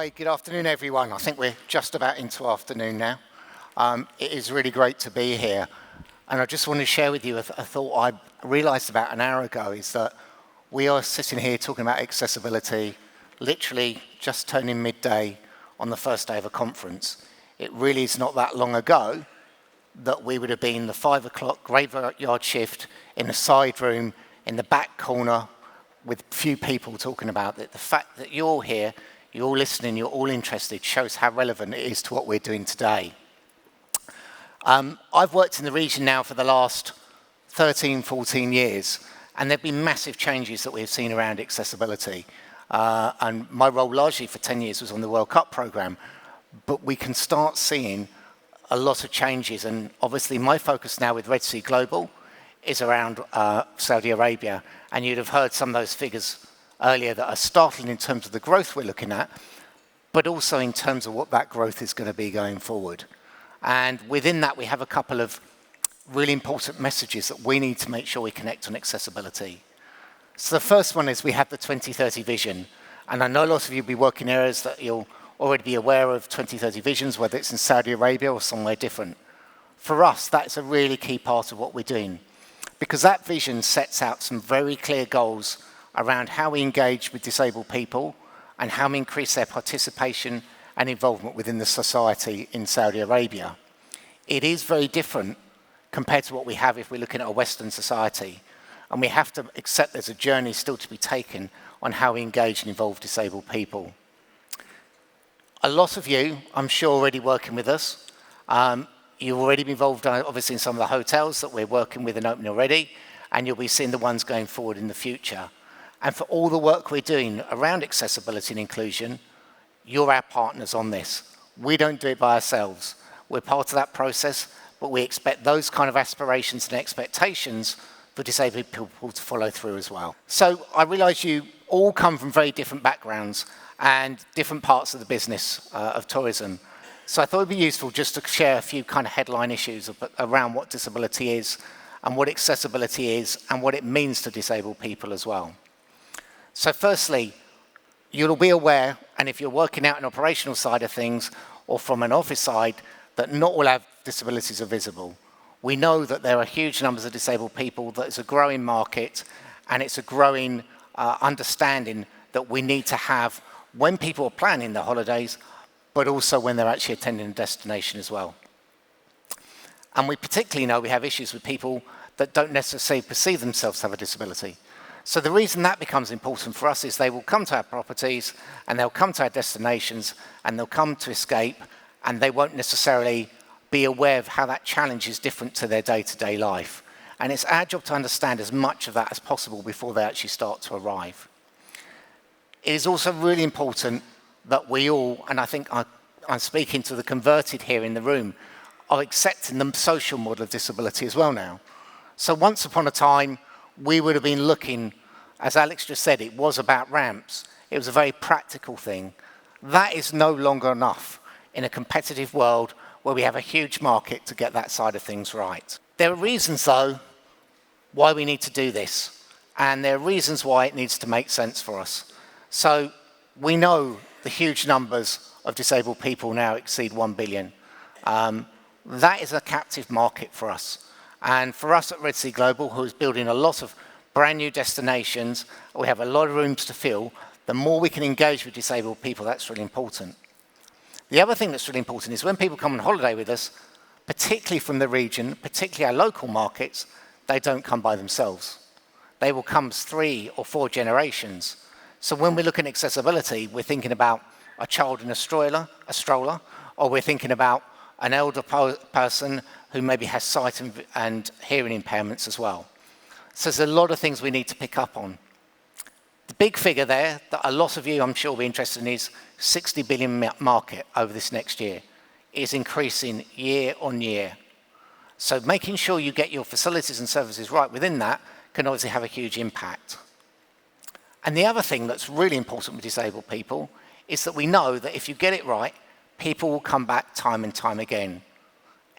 Hi, good afternoon, everyone. I think we're just about into afternoon now. It is really great to be here. And I just want to share with you a thought I realized about an hour ago is that we are sitting here talking about accessibility, literally just turning midday on the first day of a conference. It really is not that long ago that we would have been the 5 o'clock graveyard shift in a side room in the back corner with few people talking about it. The fact that you're all here, you're all listening, you're all interested, shows how relevant it is to what we're doing today. I've worked in the region now for the last 13, 14 years, and there have been massive changes that we've seen around accessibility. And my role largely for 10 years was on the World Cup programme, but we can start seeing a lot of changes. And obviously my focus now with Red Sea Global is around Saudi Arabia. And you'd have heard some of those figures earlier that are startling in terms of the growth we're looking at, but also in terms of what that growth is going to be going forward. And within that, we have a couple of really important messages that we need to make sure we connect on accessibility. So the first one is we have the 2030 vision. And I know a lot of you will be working in areas that you'll already be aware of 2030 visions, whether it's in Saudi Arabia or somewhere different. For us, that's a really key part of what we're doing, because that vision sets out some very clear goals around how we engage with disabled people and how we increase their participation and involvement within the society in Saudi Arabia. It is very different compared to what we have if we're looking at a Western society, and we have to accept there's a journey still to be taken on how we engage and involve disabled people. A lot of you, I'm sure, already working with us. You've already been involved, obviously, in some of the hotels that we're working with and opening already, and you'll be seeing the ones going forward in the future. And for all the work we're doing around accessibility and inclusion, you're our partners on this. We don't do it by ourselves. We're part of that process, but we expect those kind of aspirations and expectations for disabled people to follow through as well. So I realise you all come from very different backgrounds and different parts of the business of tourism. So I thought it'd be useful just to share a few kind of headline issues around what disability is and what accessibility is and what it means to disabled people as well. So firstly, you'll be aware, and if you're working out an operational side of things or from an office side, that not all our disabilities are visible. We know that there are huge numbers of disabled people, that it's a growing market, and it's a growing understanding that we need to have when people are planning their holidays, but also when they're actually attending a destination as well. And we particularly know we have issues with people that don't necessarily perceive themselves to have a disability. So the reason that becomes important for us is they will come to our properties and they'll come to our destinations and they'll come to escape, and they won't necessarily be aware of how that challenge is different to their day-to-day life. And it's our job to understand as much of that as possible before they actually start to arrive. It is also really important that we all, and I think I'm speaking to the converted here in the room, are accepting the social model of disability as well now. So once upon a time, we would have been looking, as Alex just said, it was about ramps. It was a very practical thing. That is no longer enough in a competitive world where we have a huge market to get that side of things right. There are reasons, though, why we need to do this, and there are reasons why it needs to make sense for us. So we know the huge numbers of disabled people now exceed 1 billion. That is a captive market for us. And for us at Red Sea Global, who is building a lot of brand new destinations, we have a lot of rooms to fill. The more we can engage with disabled people, that's really important. The other thing that's really important is when people come on holiday with us, particularly from the region, particularly our local markets, they don't come by themselves. They will come as 3 or 4 generations. So when we're looking at accessibility, we're thinking about a child in a stroller, or we're thinking about an elder person who maybe has sight and hearing impairments as well. So there's a lot of things we need to pick up on. The big figure there that a lot of you, I'm sure, will be interested in is 60 billion market over this next year. It is increasing year on year. So making sure you get your facilities and services right within that can obviously have a huge impact. And the other thing that's really important with disabled people is that we know that if you get it right, people will come back time and time again.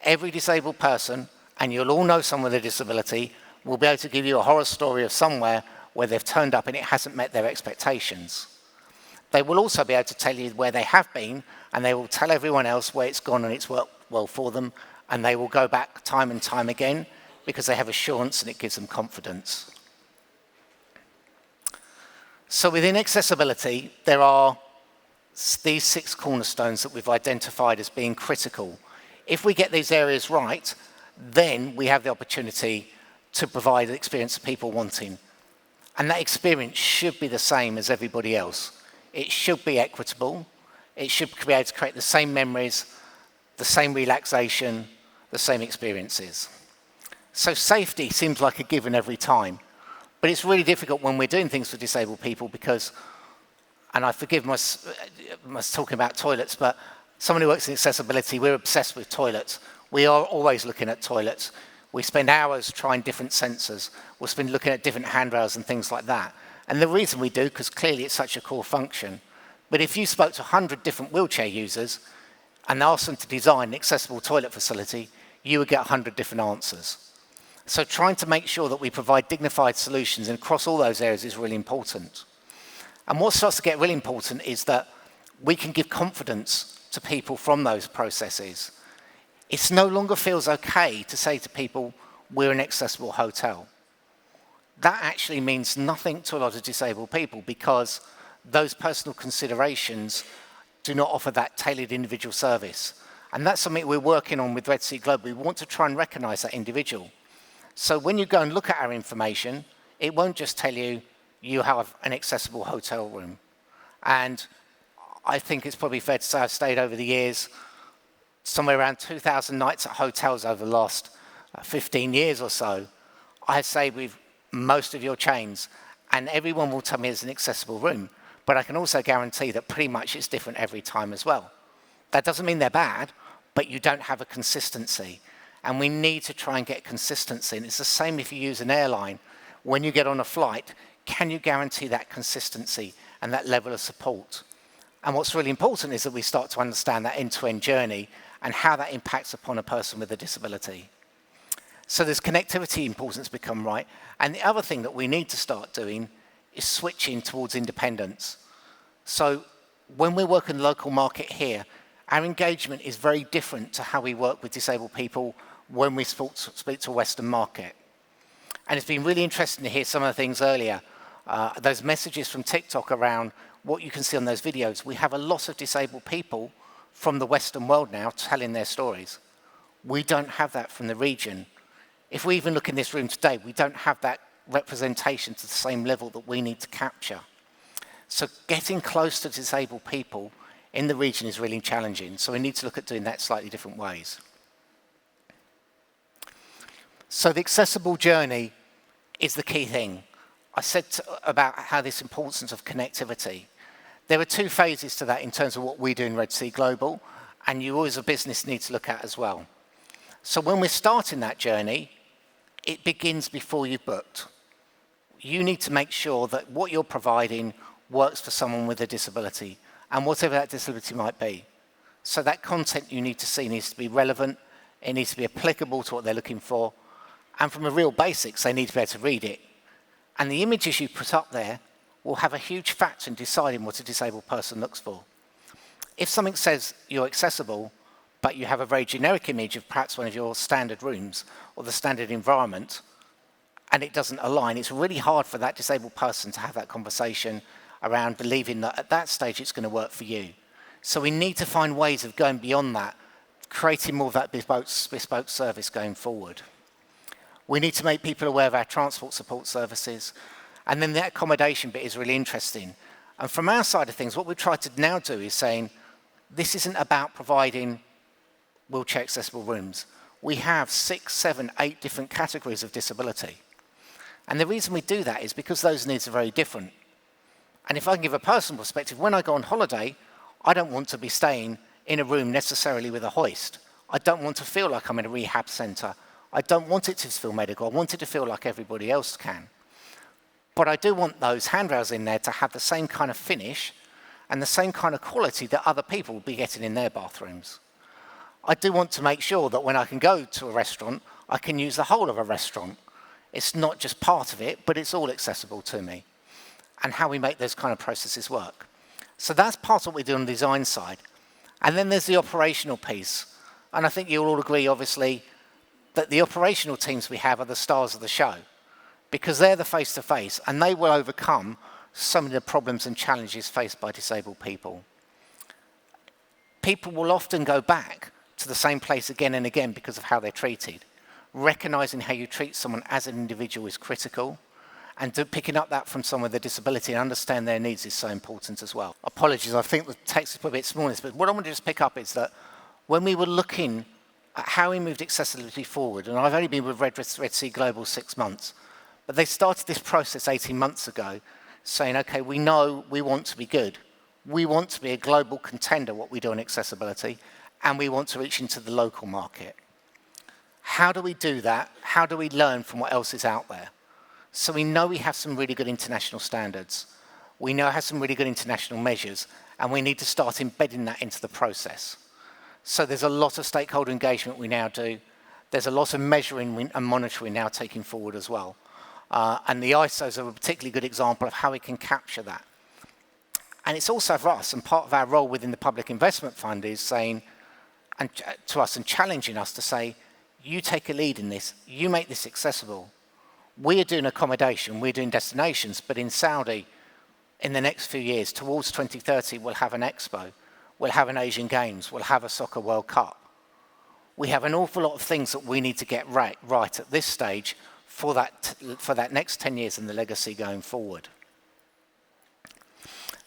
Every disabled person, and you'll all know someone with a disability, will be able to give you a horror story of somewhere where they've turned up and it hasn't met their expectations. They will also be able to tell you where they have been, and they will tell everyone else where it's gone and it's worked well for them, and they will go back time and time again because they have assurance and it gives them confidence. So within accessibility, there are these 6 cornerstones that we've identified as being critical. If we get these areas right, then we have the opportunity to provide an experience that people wanting. And that experience should be the same as everybody else. It should be equitable. It should be able to create the same memories, the same relaxation, the same experiences. So safety seems like a given every time. But it's really difficult when we're doing things for disabled people because, and I forgive my talking about toilets, but someone who works in accessibility, we're obsessed with toilets. We are always looking at toilets. We spend hours trying different sensors. We'll spend looking at different handrails and things like that. And the reason we do, because clearly it's such a core function. But if you spoke to 100 different wheelchair users and asked them to design an accessible toilet facility, you would get 100 different answers. So trying to make sure that we provide dignified solutions across all those areas is really important. And what starts to get really important is that we can give confidence to people from those processes. It no longer feels okay to say to people, we're an accessible hotel. That actually means nothing to a lot of disabled people because those personal considerations do not offer that tailored individual service. And that's something we're working on with Red Sea Global. We want to try and recognise that individual. So when you go and look at our information, it won't just tell you you have an accessible hotel room. And I think it's probably fair to say I've stayed over the years somewhere around 2,000 nights at hotels over the last 15 years or so. I say with most of your chains, and everyone will tell me it's an accessible room, but I can also guarantee that pretty much it's different every time as well. That doesn't mean they're bad, but you don't have a consistency. And we need to try and get consistency. And it's the same if you use an airline. When you get on a flight, can you guarantee that consistency and that level of support? And what's really important is that we start to understand that end-to-end journey and how that impacts upon a person with a disability. So there's connectivity importance become right. And the other thing that we need to start doing is switching towards independence. So when we work in the local market here, our engagement is very different to how we work with disabled people when we speak to a Western market. And it's been really interesting to hear some of the things earlier, those messages from TikTok around what you can see on those videos. We have a lot of disabled people from the Western world now telling their stories. We don't have that from the region. If we even look in this room today, we don't have that representation to the same level that we need to capture. So getting close to disabled people in the region is really challenging. So we need to look at doing that slightly different ways. So the accessible journey is the key thing. I said about how this importance of connectivity. There are 2 phases to that in terms of what we do in Red Sea Global, and you as a business need to look at as well. So when we're starting that journey, it begins before you've booked. You need to make sure that what you're providing works for someone with a disability, and whatever that disability might be. So that content you need to see needs to be relevant, it needs to be applicable to what they're looking for, and from the real basics, they need to be able to read it. And the images you put up there will have a huge factor in deciding what a disabled person looks for. If something says you're accessible, but you have a very generic image of perhaps one of your standard rooms or the standard environment, and it doesn't align, it's really hard for that disabled person to have that conversation around believing that at that stage it's going to work for you. So we need to find ways of going beyond that, creating more of that bespoke service going forward. We need to make people aware of our transport support services. And then the accommodation bit is really interesting. And from our side of things, what we've tried to now do is saying, this isn't about providing wheelchair accessible rooms. We have 6, 7, 8 different categories of disability. And the reason we do that is because those needs are very different. And if I can give a personal perspective, when I go on holiday, I don't want to be staying in a room necessarily with a hoist. I don't want to feel like I'm in a rehab centre. I don't want it to feel medical. I want it to feel like everybody else can. But I do want those handrails in there to have the same kind of finish and the same kind of quality that other people will be getting in their bathrooms. I do want to make sure that when I can go to a restaurant, I can use the whole of a restaurant. It's not just part of it, but it's all accessible to me. And how we make those kind of processes work. So that's part of what we do on the design side. And then there's the operational piece. And I think you'll all agree, obviously, that the operational teams we have are the stars of the show, because they're the face-to-face, and they will overcome some of the problems and challenges faced by disabled people. People will often go back to the same place again and again because of how they're treated. Recognizing how you treat someone as an individual is critical, and picking up that from someone with a disability and understand their needs is so important as well. Apologies, I think the text is a bit small, but what I want to just pick up is that when we were looking at how we moved accessibility forward, and I've only been with Red Sea Global 6 months, but they started this process 18 months ago, saying, okay, we know we want to be good. We want to be a global contender, what we do in accessibility, and we want to reach into the local market. How do we do that? How do we learn from what else is out there? So we know we have some really good international standards. We know we have some really good international measures, and we need to start embedding that into the process. So there's a lot of stakeholder engagement we now do. There's a lot of measuring and monitoring now taking forward as well. And the ISOs are a particularly good example of how we can capture that. And it's also for us, and part of our role within the Public Investment Fund is saying to us and challenging us to say, you take a lead in this, you make this accessible. We're doing accommodation, we're doing destinations, but in Saudi, in the next few years, towards 2030, we'll have an expo, we'll have an Asian Games, we'll have a Soccer World Cup. We have an awful lot of things that we need to get right at this stage for that next 10 years and the legacy going forward.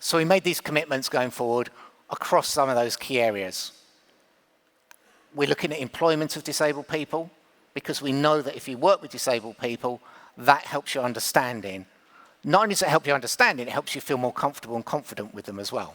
So we made these commitments going forward across some of those key areas. We're looking at employment of disabled people, because we know that if you work with disabled people, that helps your understanding. Not only does it help your understanding, it helps you feel more comfortable and confident with them as well.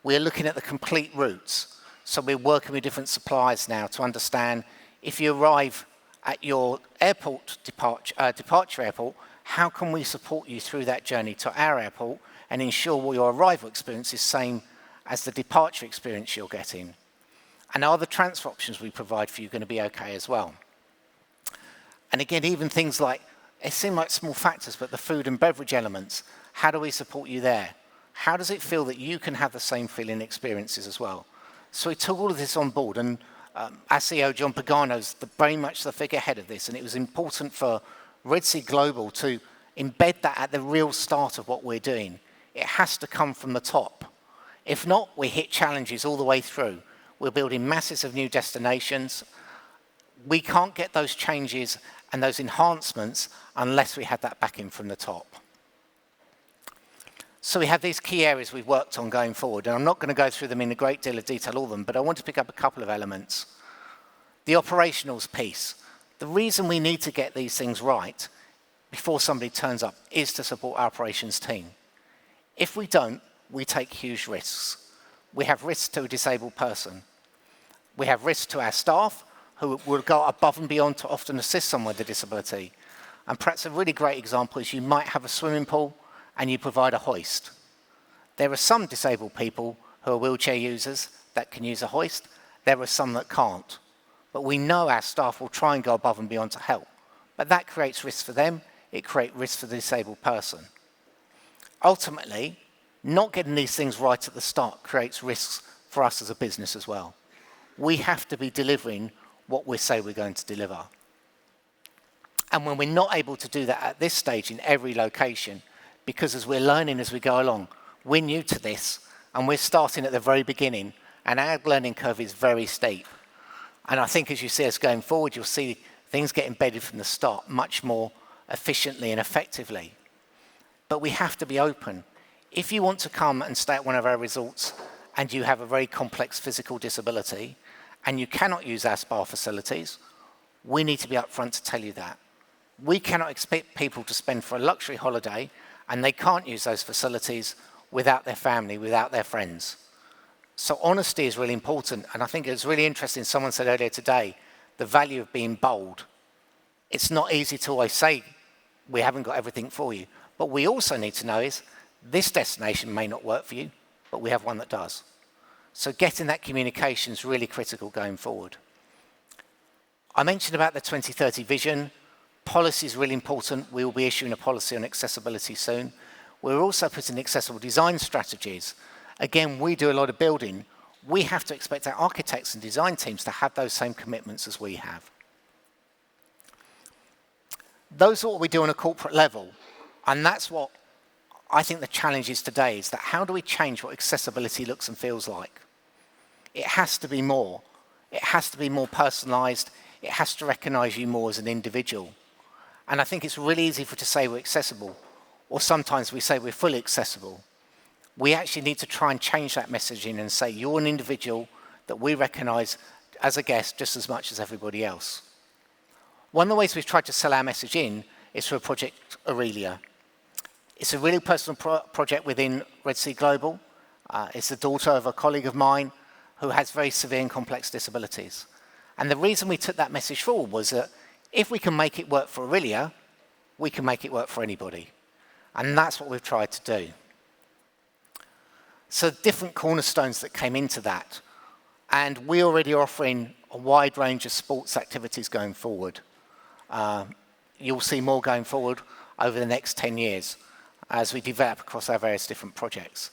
We're looking at the complete routes. So we're working with different suppliers now to understand if you arrive at your airport departure airport, how can we support you through that journey to our airport and ensure your arrival experience is the same as the departure experience you're getting? And are the transfer options we provide for you going to be okay as well? And again, even things like, it seem like small factors, but the food and beverage elements, how do we support you there? How does it feel that you can have the same feeling experiences as well? So we took all of this on board, and our CEO, John Pagano's very much the figurehead of this, and it was important for Red Sea Global to embed that at the real start of what we're doing. It has to come from the top. If not, we hit challenges all the way through. We're building masses of new destinations. We can't get those changes and those enhancements unless we have that backing from the top. So we have these key areas we've worked on going forward, and I'm not going to go through them in a great deal of detail, all of them, but I want to pick up a couple of elements. The operationals piece. The reason we need to get these things right before somebody turns up is to support our operations team. If we don't, we take huge risks. We have risks to a disabled person. We have risks to our staff, who will go above and beyond to often assist someone with a disability. And perhaps a really great example is you might have a swimming pool and you provide a hoist. There are some disabled people who are wheelchair users that can use a hoist. There are some that can't. But we know our staff will try and go above and beyond to help. But that creates risks for them. It creates risks for the disabled person. Ultimately, not getting these things right at the start creates risks for us as a business as well. We have to be delivering what we say we're going to deliver. And when we're not able to do that at this stage in every location, because as we're learning as we go along, we're new to this, and we're starting at the very beginning, and our learning curve is very steep. And I think as you see us going forward, you'll see things get embedded from the start much more efficiently and effectively. But we have to be open. If you want to come and stay at one of our resorts and you have a very complex physical disability and you cannot use our spa facilities, we need to be upfront to tell you that. We cannot expect people to spend for a luxury holiday and they can't use those facilities without their family, without their friends. So honesty is really important, and I think it's really interesting, someone said earlier today, the value of being bold. It's not easy to always say, we haven't got everything for you. But we also need to know is, this destination may not work for you, but we have one that does. So getting that communication is really critical going forward. I mentioned about the 2030 vision. Policy is really important. We will be issuing a policy on accessibility soon. we're also putting accessible design strategies. Again, we do a lot of building. We have to expect our architects and design teams to have those same commitments as we have. Those are what we do on a corporate level, and that's what I think the challenge is today, is that how do we change what accessibility looks and feels like? It has to be more. It has to be more personalised. It has to recognise you more as an individual. And I think it's really easy to say we're accessible, or sometimes we say we're fully accessible. We actually need to try and change that messaging and say you're an individual that we recognise as a guest just as much as everybody else. One of the ways we've tried to sell our message in is through a project, Aurelia. It's a really personal project within Red Sea Global. It's the daughter of a colleague of mine who has very severe and complex disabilities. And the reason we took that message forward was that if we can make it work for Aurelia, we can make it work for anybody. And that's what we've tried to do. So different cornerstones that came into that. And we're already offering a wide range of sports activities going forward. You'll see more going forward over the next 10 years as we develop across our various different projects.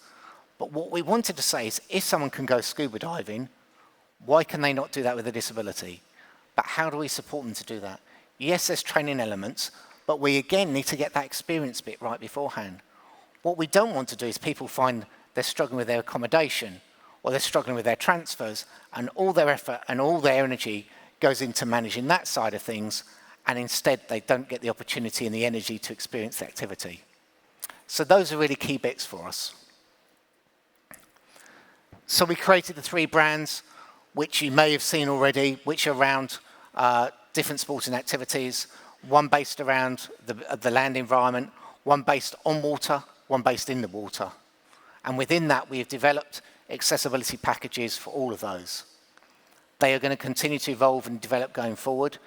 But what we wanted to say is if someone can go scuba diving, why can they not do that with a disability? But how do we support them to do that? Yes, there's training elements, but we again need to get that experience bit right beforehand. What we don't want to do is people find they're struggling with their accommodation or they're struggling with their transfers, and all their effort and all their energy goes into managing that side of things, and instead they don't get the opportunity and the energy to experience the activity. So those are really key bits for us. So we created the 3 brands, which you may have seen already, which are around different sporting activities, one based around the land environment, one based on water, one based in the water. And within that, we have developed accessibility packages for all of those. They are going to continue to evolve and develop going forward,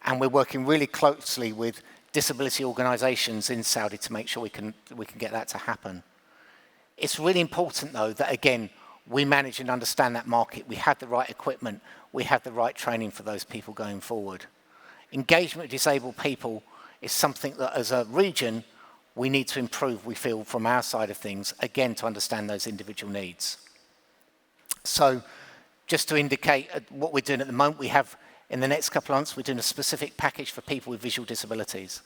and we're working really closely with disability organisations in Saudi to make sure we can get that to happen. It's really important, though, that, again, we manage and understand that market. We have the right equipment. We have the right training for those people going forward. Engagement with disabled people is something that, as a region, we need to improve, we feel, from our side of things, again, to understand those individual needs. So just to indicate what we're doing at the moment, we have, in the next couple of months, we're doing a specific package for people with visual disabilities.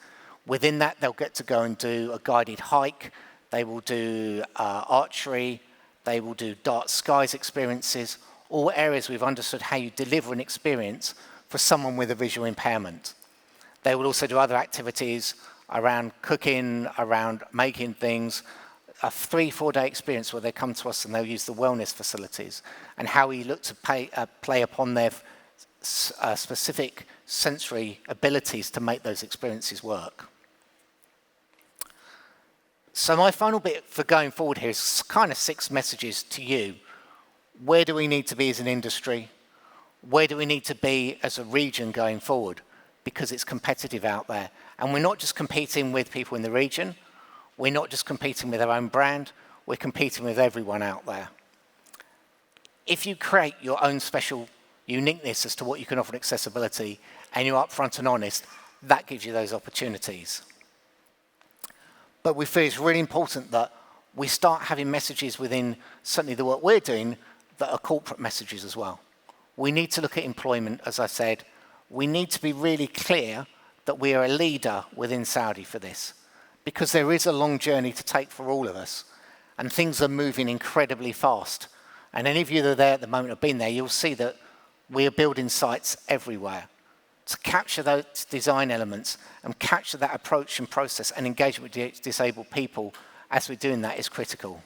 Within that, they'll get to go and do a guided hike. They will do archery. They will do dark skies experiences, all areas we've understood how you deliver an experience for someone with a visual impairment. They will also do other activities around cooking, around making things, a 3-4 day experience where they come to us and they'll use the wellness facilities and how we look to play upon their specific sensory abilities to make those experiences work. So my final bit for going forward here is kind of 6 messages to you. Where do we need to be as an industry? Where do we need to be as a region going forward? Because it's competitive out there. And we're not just competing with people in the region. We're not just competing with our own brand. We're competing with everyone out there. If you create your own special uniqueness as to what you can offer in accessibility, and you're upfront and honest, that gives you those opportunities. But we feel it's really important that we start having messages within certainly the work we're doing that are corporate messages as well. We need to look at employment, as I said. We need to be really clear that we are a leader within Saudi for this, because there is a long journey to take for all of us, and things are moving incredibly fast. And any of you that are there at the moment have been there, you'll see that we are building sites everywhere. To capture those design elements and capture that approach and process and engagement with disabled people as we're doing that is critical.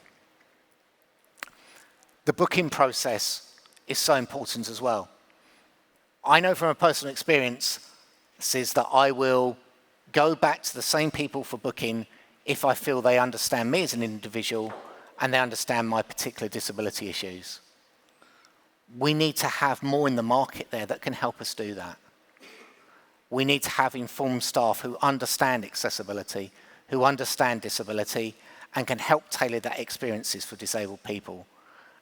The booking process is so important as well. I know from a personal experience is that I will go back to the same people for booking if I feel they understand me as an individual and they understand my particular disability issues. We need to have more in the market there that can help us do that. We need to have informed staff who understand accessibility, who understand disability, and can help tailor that experiences for disabled people.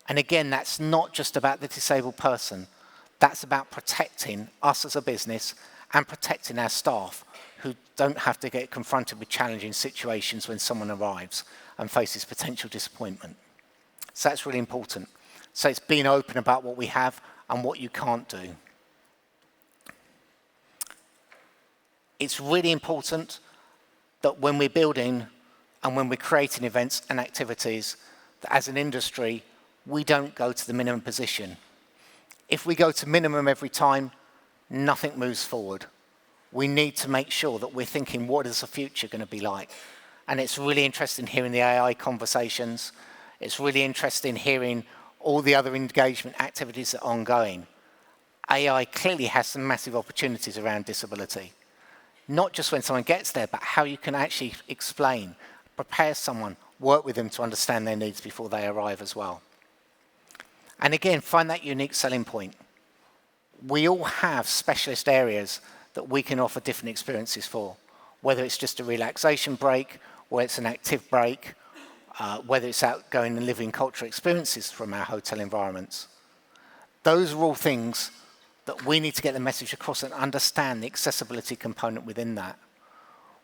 And again, that's not just about the disabled person. That's about protecting us as a business and protecting our staff who don't have to get confronted with challenging situations when someone arrives. and faces potential disappointment. So that's really important. So it's being open about what we have and what you can't do. It's really important that when we're building and when we're creating events and activities, that as an industry, we don't go to the minimum position. If we go to minimum every time, nothing moves forward. We need to make sure that we're thinking, what is the future going to be like? And it's really interesting hearing the AI conversations. It's really interesting hearing all the other engagement activities that are ongoing. AI clearly has some massive opportunities around disability. Not just when someone gets there, but how you can actually explain, prepare someone, work with them to understand their needs before they arrive as well. And again, find that unique selling point. We all have specialist areas that we can offer different experiences for, whether it's just a relaxation break, whether it's an active break, whether it's outgoing and living cultural experiences from our hotel environments. Those are all things that we need to get the message across and understand the accessibility component within that.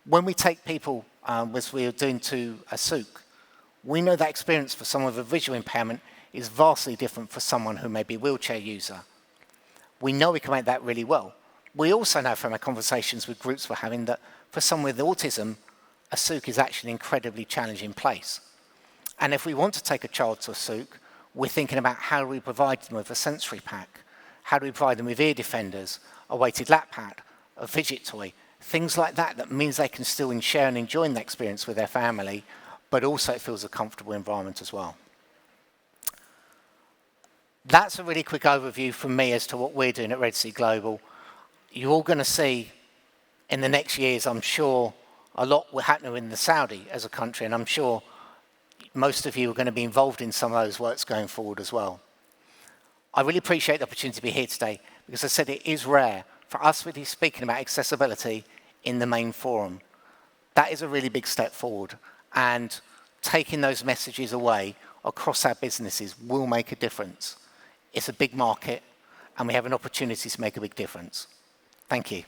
When we take people, as we are doing to a souk, we know that experience for someone with a visual impairment is vastly different for someone who may be a wheelchair user. We know we can make that really well. We also know from our conversations with groups we're having that for someone with autism, a souk is actually an incredibly challenging place. And if we want to take a child to a souk, we're thinking about how do we provide them with a sensory pack? How do we provide them with ear defenders, a weighted lap pad, a fidget toy, things like that, that means they can still share and enjoy that experience with their family, but also it feels a comfortable environment as well. That's a really quick overview from me as to what we're doing at Red Sea Global. You're all going to see in the next years, I'm sure, a lot will happen in the Saudi as a country, and I'm sure most of you are going to be involved in some of those works going forward as well. I really appreciate the opportunity to be here today because I said it is rare for us to be speaking about accessibility in the main forum. That is a really big step forward, and taking those messages away across our businesses will make a difference. It's a big market and we have an opportunity to make a big difference. Thank you.